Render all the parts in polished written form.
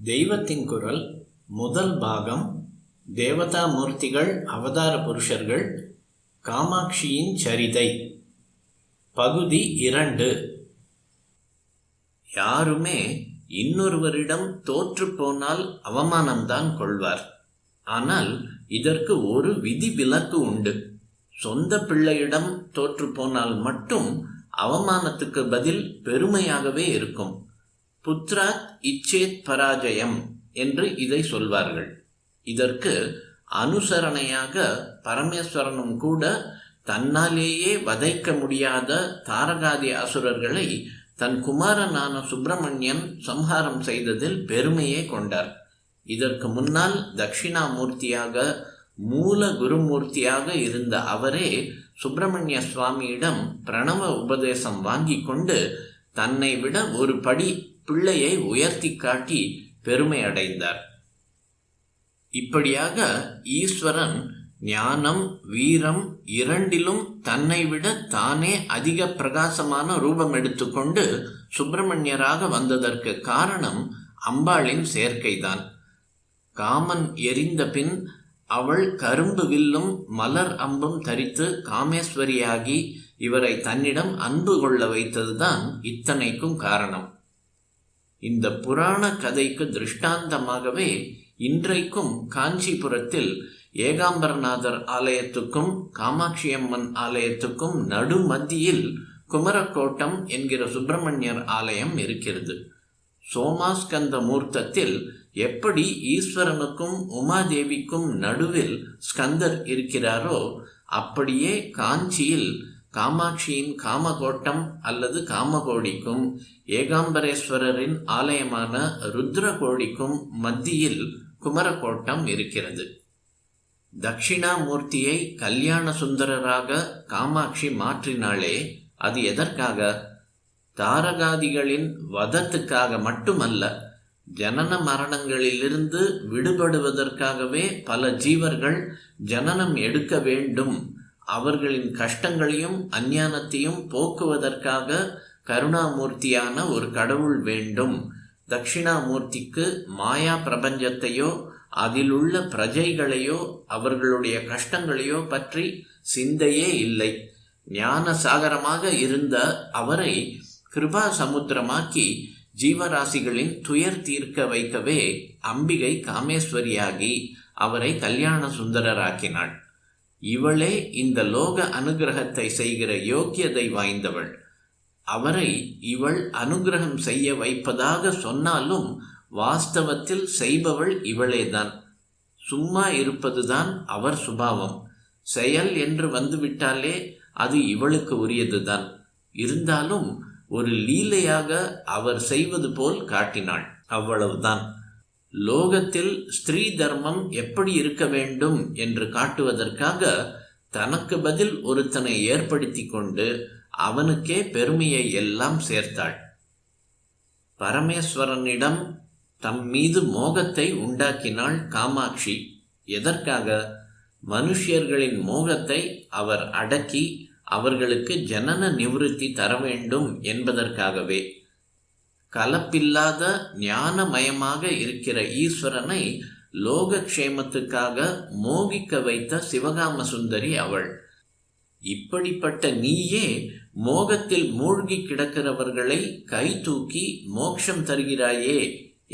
தெய்வத்தின் குரல் முதல் பாகம். தேவதா மூர்த்திகள், அவதார புருஷர்கள், காமாட்சியின் சரிதை. பகுதி 2. யாருமே இன்னொருவரிடம் தோற்று போனால் அவமானம்தான் கொள்வார். ஆனால் இதற்கு ஒரு விதி விலக்கு உண்டு. சொந்த பிள்ளையிடம் தோற்று போனால் மட்டும் அவமானத்துக்கு பதில் பெருமையாகவே இருக்கும். புத்ராத் இச்சேத் பராஜயம் என்று இதை சொல்வார்கள். இதற்கு அனுசரணையாக பரமேஸ்வரனும் கூட தன்னாலேயே வதைக்க முடியாத தாரகாதி அசுரர்களை தன் குமாரனான சுப்பிரமணியன் சம்ஹாரம் செய்ததில் பெருமையே கொண்டார். இதற்கு முன்னால் தட்சிணாமூர்த்தியாக மூல குருமூர்த்தியாக இருந்த அவரே சுப்பிரமணிய சுவாமியிடம் பிரணவ உபதேசம் வாங்கி கொண்டு தன்னை விட ஒரு படி பிள்ளையை உயர்த்தி காட்டி பெருமை அடைந்தார். இப்படியாக ஈஸ்வரன் ஞானம் வீரம் இரண்டிலும் தன்னை விட தானே அதிக பிரகாசமான ரூபம் எடுத்துக்கொண்டு சுப்பிரமணியராக வந்ததற்கு காரணம் அம்பாளின் சேர்க்கைதான். காமன் எரிந்த பின் அவள் கரும்பு வில்லும் மலர் அம்பும் தரித்து காமேஸ்வரியாகி இவரை தன்னிடம் அன்பு கொள்ள வைத்ததுதான் இத்தனைக்கும் காரணம். இந்த புராண கதைக்கு திருஷ்டாந்தமாகவே இன்றைக்கும் காஞ்சிபுரத்தில் ஏகாம்பரநாதர் ஆலயத்துக்கும் காமாட்சியம்மன் ஆலயத்துக்கும் நடு மத்தியில் குமரக்கோட்டம் என்கிற சுப்பிரமணியர் ஆலயம் இருக்கிறது. சோமாஸ்கந்த மூர்த்தத்தில் எப்படி ஈஸ்வரனுக்கும் உமாதேவிக்கும் நடுவில் ஸ்கந்தர் இருக்கிறாரோ அப்படியே காஞ்சியில் காமாட்சியின் காமகோட்டம் அல்லது காமகோடிக்கும் ஏகாம்பரேஸ்வரரின் ஆலயமான ருத்ரகோடிக்கும் மத்தியில் குமரக்கோட்டம் இருக்கிறது. தட்சிணாமூர்த்தியை கல்யாண சுந்தரராக காமாட்சி மாற்றினாலே அது எதற்காக? தாரகாதிகளின் வதத்துக்காக மட்டுமல்ல, ஜனன மரணங்களிலிருந்து விடுபடுவதற்காகவே பல ஜீவர்கள் ஜனனம் எடுக்க வேண்டும், அவர்களின் கஷ்டங்களையும் அஞ்ஞானத்தையும் போக்குவதற்காக கருணாமூர்த்தியான ஒரு கடவுள் வேண்டும். தட்சிணாமூர்த்திக்கு மாயா பிரபஞ்சத்தையோ அதிலுள்ள பிரஜைகளையோ அவர்களுடைய கஷ்டங்களையோ பற்றி சிந்தையே இல்லை. ஞான சாகரமாக இருந்த அவரை கிருபா சமுத்திரமாக்கி ஜீவராசிகளின் துயர் தீர்க்க வைக்கவே அம்பிகை காமேஸ்வரியாகி அவரை கல்யாண சுந்தரராக்கினாள். இவளே இந்த லோக அனுகிரகத்தை செய்கிற யோக்கியதை வாய்ந்தவள். அவரை இவள் அனுகிரகம் செய்ய வைப்பதாக சொன்னாலும் வாஸ்தவத்தில் செய்பவள் இவளேதான். சும்மா இருப்பதுதான் அவர் சுபாவம். செயல் என்று வந்துவிட்டாலே அது இவளுக்கு உரியதுதான். இருந்தாலும் ஒரு லீலையாக அவர் செய்வது போல் காட்டினாள், அவ்வளவுதான். லோகத்தில் ஸ்திரீ தர்மம் எப்படி இருக்க வேண்டும் என்று காட்டுவதற்காக தனக்கு பதில் ஒருத்தனை ஏற்படுத்தி கொண்டு அவனுக்கே பெருமையை எல்லாம் சேர்த்தாள். பரமேஸ்வரனிடம் தம் மீது மோகத்தை உண்டாக்கினாள் காமாட்சி. எதற்காக? மனுஷியர்களின் மோகத்தை அவர் அடக்கி அவர்களுக்கு ஜனன நிவிருத்தி தர வேண்டும் என்பதற்காகவே. கலப்பில்லாத ஞானமயமாக இருக்கிற ஈஸ்வரனை லோகக்ஷேமத்துக்காக மோகிக்க வைத்த சிவகாம சுந்தரி அவள். இப்படிப்பட்ட நீயே மோகத்தில் மூழ்கி கிடக்கிறவர்களை கை தூக்கி மோட்சம் தருகிறாயே,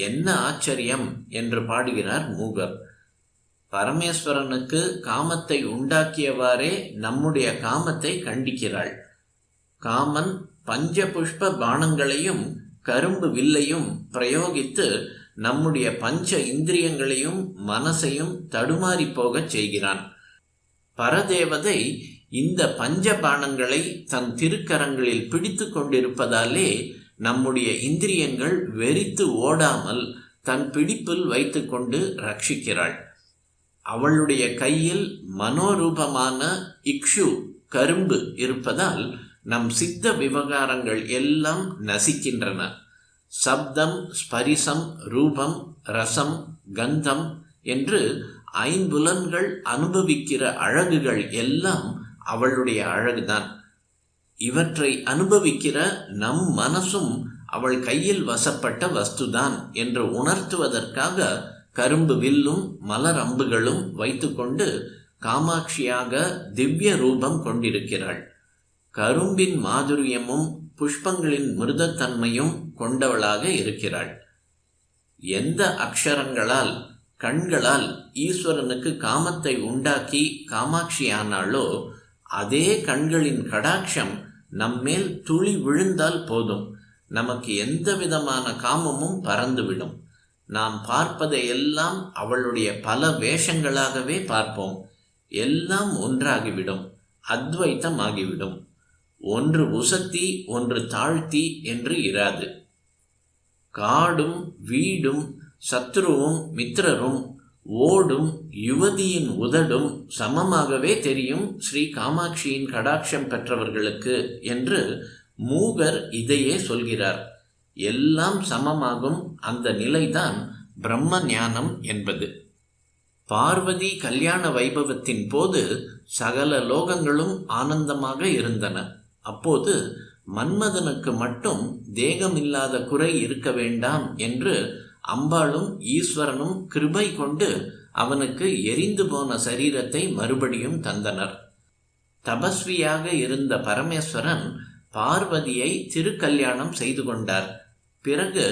என்ன ஆச்சரியம் என்று பாடுகிறார் மூகர். பரமேஸ்வரனுக்கு காமத்தை உண்டாக்கியவாறே நம்முடைய காமத்தை கண்டிக்கிறாள். காமன் பஞ்சபுஷ்ப பானங்களையும் கரும்பு வில்லையும் பிரயோகித்து நம்முடைய பஞ்ச இந்திரியங்களையும் மனசையும் தடுமாறி போகச் செய்கிறான். பரதேவதை இந்த பஞ்சபானங்களை தன் திருக்கரங்களில் பிடித்து கொண்டிருப்பதாலே நம்முடைய இந்திரியங்கள் வெறித்து ஓடாமல் தன் பிடிப்பில் வைத்து கொண்டு ரட்சிக்கிறாள். அவளுடைய கையில் மனோரூபமான இக்ஷு கரும்பு இருப்பதால் நம் சித்த விவகாரங்கள் எல்லாம் நசிக்கின்றன. சப்தம், ஸ்பரிசம், ரூபம், ரசம், கந்தம் என்று ஐம்புலன்கள் அனுபவிக்கிற அழகுகள் எல்லாம் அவளுடைய அழகுதான். இவற்றை அனுபவிக்கிற நம் மனசும் அவள் கையில் வசப்பட்ட வஸ்துதான் என்று உணர்த்துவதற்காக கரும்பு வில்லும் மலர் அம்புகளும் வைத்துக்கொண்டு காமாட்சியாக திவ்ய ரூபம் கொண்டிருக்கிறாள். கரும்பின் மாதுரியமும் புஷ்பங்களின் மிருதத்தன்மையும் கொண்டவளாக இருக்கிறாள். எந்த அக்ஷரங்களால் கண்களால் ஈஸ்வரனுக்கு காமத்தை உண்டாக்கி காமாட்சியானாலோ அதே கண்களின் கடாட்சம் நம்மேல் துளி விழுந்தால் போதும், நமக்கு எந்த விதமான காமமும் பறந்துவிடும். நாம் பார்ப்பதை எல்லாம் அவளுடைய பல வேஷங்களாகவே பார்ப்போம். எல்லாம் ஒன்றாகிவிடும், அத்வைத்தம் ஆகிவிடும். ஒன்று உசத்தி ஒன்று தாழ்த்தி என்று இராது. காடும் வீடும் சத்ருவும் மித்திரரும் ஓடும் யுவதியின் உதடும் சமமாகவே தெரியும் ஸ்ரீ காமாட்சியின் கடாட்சம் பெற்றவர்களுக்கு என்று மூகர் இதையே சொல்கிறார். எல்லாம் சமமாகும் அந்த நிலைதான் பிரம்ம ஞானம் என்பது. பார்வதி கல்யாண வைபவத்தின் போது சகல லோகங்களும் ஆனந்தமாக இருந்தன. அப்போது மன்மதனுக்கு மட்டும் தேகமில்லாத குறை இருக்க வேண்டாம் என்று அம்பாளும் ஈஸ்வரனும் கிருபை கொண்டு அவனுக்கு எரிந்து போன சரீரத்தை மறுபடியும் தந்தனர். தபஸ்வியாக இருந்த பரமேஸ்வரன் பார்வதியை திருக்கல்யாணம் செய்து கொண்டார். பிறகு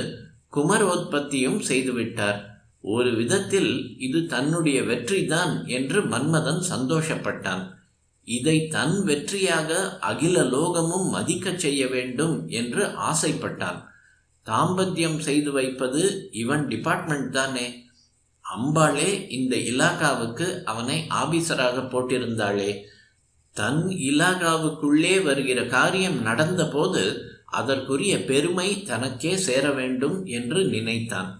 குமரோத்பத்தியும் செய்துவிட்டார். ஒரு விதத்தில் இது தன்னுடைய வெற்றிதான் என்று மன்மதன் சந்தோஷப்பட்டான். இதை தன் வெற்றியாக அகில லோகமும் மதிக்கச் செய்ய வேண்டும் என்று ஆசைப்பட்டான். தாம்பத்தியம் செய்து வைப்பது இவன் டிபார்ட்மெண்ட் தானே. அம்பாளே இந்த இலாகாவுக்கு அவனை ஆபீசராக போட்டிருந்தாளே. தன் இலாகாவுக்குள்ளே வருகிற காரியம் நடந்த போது அதற்குரிய பெருமை தனக்கே சேர வேண்டும் என்று நினைத்தான்.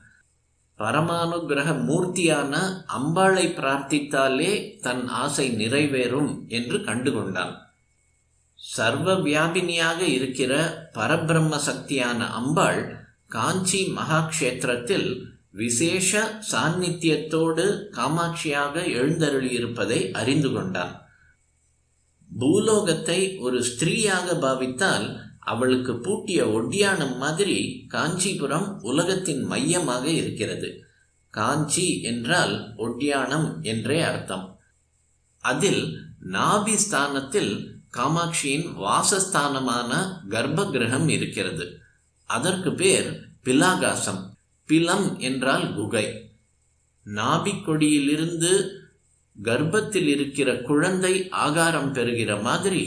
பரமானுகிரக மூர்த்தியான அம்பாளை பிரார்த்தித்தாலே தன் ஆசை நிறைவேறும் என்று கண்டுகொண்டான். சர்வ வியாபினியாக இருக்கிற பரபிரம்ம சக்தியான அம்பாள் காஞ்சி மகாக்ஷேத்திரத்தில் விசேஷ சாநித்தியத்தோடு காமாட்சியாக எழுந்தருளியிருப்பதை அறிந்து கொண்டான். பூலோகத்தை ஒரு ஸ்திரீயாக பாவித்தால் அவளுக்கு பூட்டிய ஒட்டியானம் மாதிரி காஞ்சிபுரம் உலகத்தின் மையமாக இருக்கிறது. காஞ்சி என்றால் ஒட்டியானம் என்றே அர்த்தம். அதில் நாபி ஸ்தானத்தில் காமாட்சியின் வாசஸ்தானமான கர்ப்ப கிரகம் இருக்கிறது. அதற்கு பேர் பிலாகாசம். பிலம் என்றால் குகை. நாபிக்கொடியிலிருந்து கர்ப்பத்தில் இருக்கிற குழந்தை ஆகாரம் பெறுகிற மாதிரி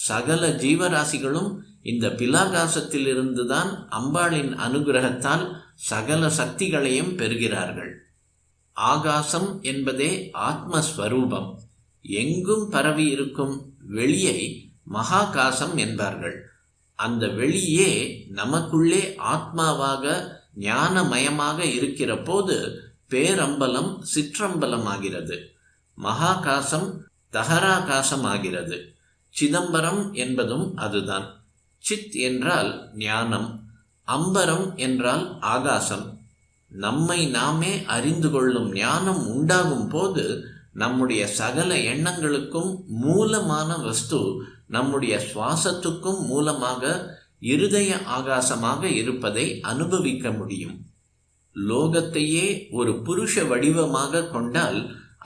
சகல ஜீவராசிகளும் இந்த பிலாகாசத்திலிருந்துதான் அம்பாளின் அனுகிரகத்தால் சகல சக்திகளையும் பெறுகிறார்கள். ஆகாசம் என்பதே ஆத்மஸ்வரூபம். எங்கும் பரவி இருக்கும் வெளியை மகாகாசம் என்பார்கள். அந்த வெளியே நமக்குள்ளே ஆத்மாவாக ஞானமயமாக இருக்கிற போது பேரம்பலம் சிற்றம்பலமாகிறது. மகாகாசம் தகராகாசம் ஆகிறது. சிதம்பரம் என்பதும் அதுதான். சித் என்றால் ஞானம், அம்பரம் என்றால் ஆகாசம். நம்மை நாமே அறிந்து கொள்ளும் ஞானம் உண்டாகும் போது நம்முடைய சகல எண்ணங்களுக்கும் மூலமான வஸ்து நம்முடைய சுவாசத்துக்கும் மூலமாக இருதய ஆகாசமாக இருப்பதை அனுபவிக்க முடியும். லோகத்தையே ஒரு புருஷ வடிவமாக கொண்டால்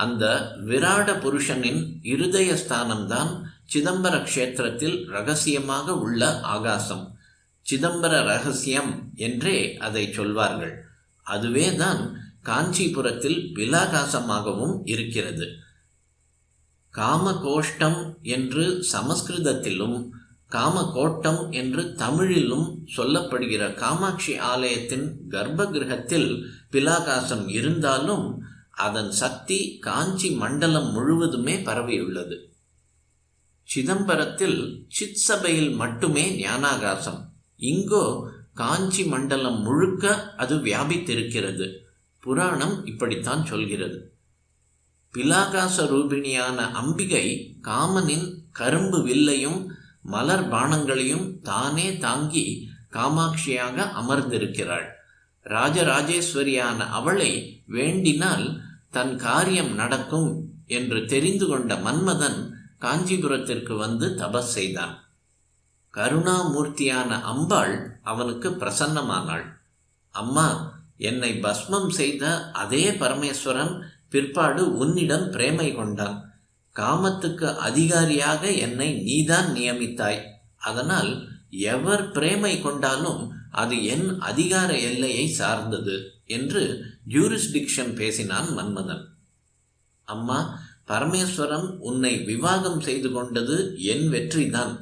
அந்த விராட புருஷனின் இருதய ஸ்தானம்தான் சிதம்பர க்ஷேத்திரத்தில் ரகசியமாக உள்ள ஆகாசம். சிதம்பர ரகசியம் என்றே அதை சொல்வார்கள். அதுவேதான் காஞ்சிபுரத்தில் பிலாகாசமாகவும் இருக்கிறது. காமகோஷ்டம் என்று சமஸ்கிருதத்திலும் காமகோட்டம் என்று தமிழிலும் சொல்லப்படுகிற காமாட்சி ஆலயத்தின் கர்ப்ப கிரகத்தில் பிலாகாசம் இருந்தாலும் அதன் சக்தி காஞ்சி மண்டலம் முழுவதுமே பரவியுள்ளது. சிதம்பரத்தில் சித் சபையில் மட்டுமே ஞானாகாசம். இங்கோ காஞ்சி மண்டலம் முழுக்க அது வியாபித்திருக்கிறது. புராணம் இப்படித்தான் சொல்கிறது. பிலாகாச ரூபிணியான அம்பிகை காமனின் கரும்பு வில்லையும் மலர் பானங்களையும் தானே தாங்கி காமாட்சியாக அமர்ந்திருக்கிறாள். ராஜராஜேஸ்வரியான அவளை வேண்டினால் தன் காரியம் நடக்கும் என்று தெரிந்து கொண்ட மன்மதன் காஞ்சிபுரத்திற்கு வந்து தபஸ் செய்தான். கருணாமூர்த்தியான அம்பாள் அவனுக்கு பிரசன்னமானாள். அம்மா, என்னை பஸ்மம் செய்த அதே பரமேஸ்வரன் பிற்பாடு உன்னிடம் பிரேமை கொண்டான். காமத்துக்கு அதிகாரியாக என்னை நீதான் நியமித்தாய். அதனால் எவர் பிரேமை கொண்டாலும் அது என் அதிகார எல்லையை சார்ந்தது என்று ஜூரிஸ்டிக்ஷன் பேசினான் மன்மதன். அம்மா, பரமேஸ்வரன் உன்னை விவாகம் செய்து கொண்டது என் வெற்றிதான்.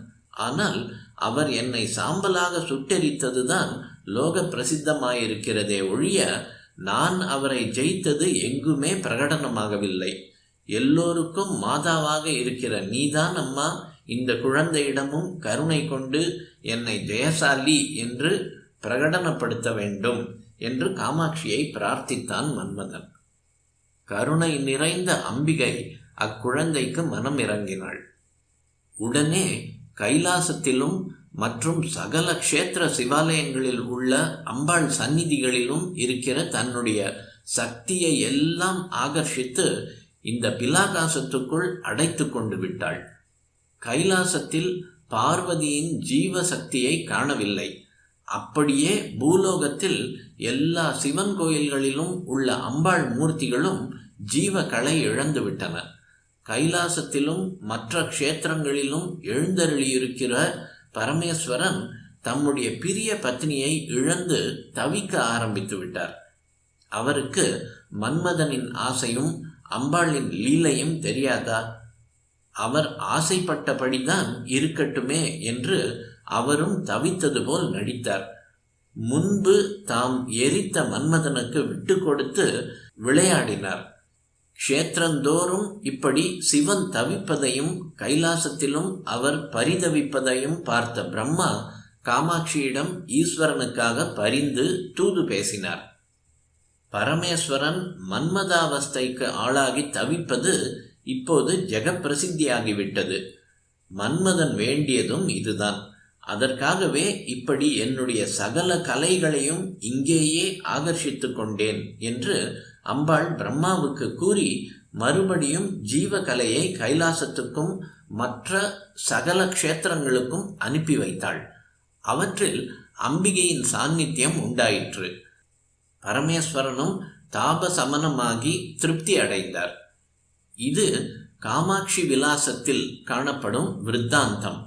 ஆனால் அவர் என்னை சாம்பலாக சுட்டெரித்ததுதான் லோக பிரசித்தமாயிருக்கிறதே ஒழிய நான் அவரை ஜெயித்தது எங்குமே பிரகடனமாகவில்லை. எல்லோருக்கும் மாதாவாக இருக்கிற நீதான் அம்மா இந்த குழந்தையிடமும் கருணை கொண்டு என்னை ஜெயசாலி என்று பிரகடனப்படுத்த வேண்டும் என்று காமாட்சியை பிரார்த்தித்தான் மன்மதன். கருணை நிறைந்த அம்பிகை அக்குழந்தைக்கு மனம் இறங்கினாள். உடனே கைலாசத்திலும் மற்றும் சகல க்ஷேத்திர சிவாலயங்களில் உள்ள அம்பாள் சந்நிதிகளிலும் இருக்கிற தன்னுடைய சக்தியை எல்லாம் ஆகர்ஷித்து இந்த பிலாகாசத்துக்குள் அடைத்து கொண்டு விட்டாள். கைலாசத்தில் பார்வதியின் ஜீவ சக்தியை காணவில்லை. அப்படியே பூலோகத்தில் எல்லா சிவன் கோயில்களிலும் உள்ள அம்பாள் மூர்த்திகளும் ஜீவ கலை இழந்து விட்டன. கைலாசத்திலும் மற்ற க்ஷேத்திரங்களிலும் எழுந்தருளியிருக்கிற பரமேஸ்வரன் தம்முடைய பிரிய பத்னியை இழந்து தவிக்க ஆரம்பித்து விட்டார். அவருக்கு மன்மதனின் ஆசையும் அம்பாளின் லீலையும் தெரியாதா? அவர் ஆசைப்பட்டபடிதான் இருக்கட்டுமே என்று அவரும் தவித்தது போல் நடித்தார். முன்பு தாம் எரித்த மன்மதனுக்கு விட்டு கொடுத்து விளையாடினார். க்ஷேத்திரந்தோறும் இப்படி சிவன் தவிப்பதையும் கைலாசத்திலும் அவர் பரிதவிப்பதையும் பார்த்த பிரம்மா காமாட்சியிடம் ஈஸ்வரனுக்காக பரிந்து தூது பேசினார். பரமேஸ்வரன் மன்மதாவஸ்தைக்கு ஆளாகி தவிப்பது இப்போது ஜெகப்பிரசித்தியாகிவிட்டது. மன்மதன் வேண்டியதும் இதுதான். அதற்காகவே இப்படி என்னுடைய சகல கலைகளையும் இங்கேயே ஆகர்ஷித்து கொண்டேன் என்று அம்பாள் பிரம்மாவுக்கு கூறி மறுபடியும் ஜீவகலையை கைலாசத்துக்கும் மற்ற சகல க்ஷேத்திரங்களுக்கும் அனுப்பி வைத்தாள். அவற்றில் அம்பிகையின் சாநித்தியம் உண்டாயிற்று. பரமேஸ்வரனும் தாபசமனமாகி திருப்தி அடைந்தார். இது காமாட்சி விலாசத்தில் காணப்படும் விருத்தாந்தம்.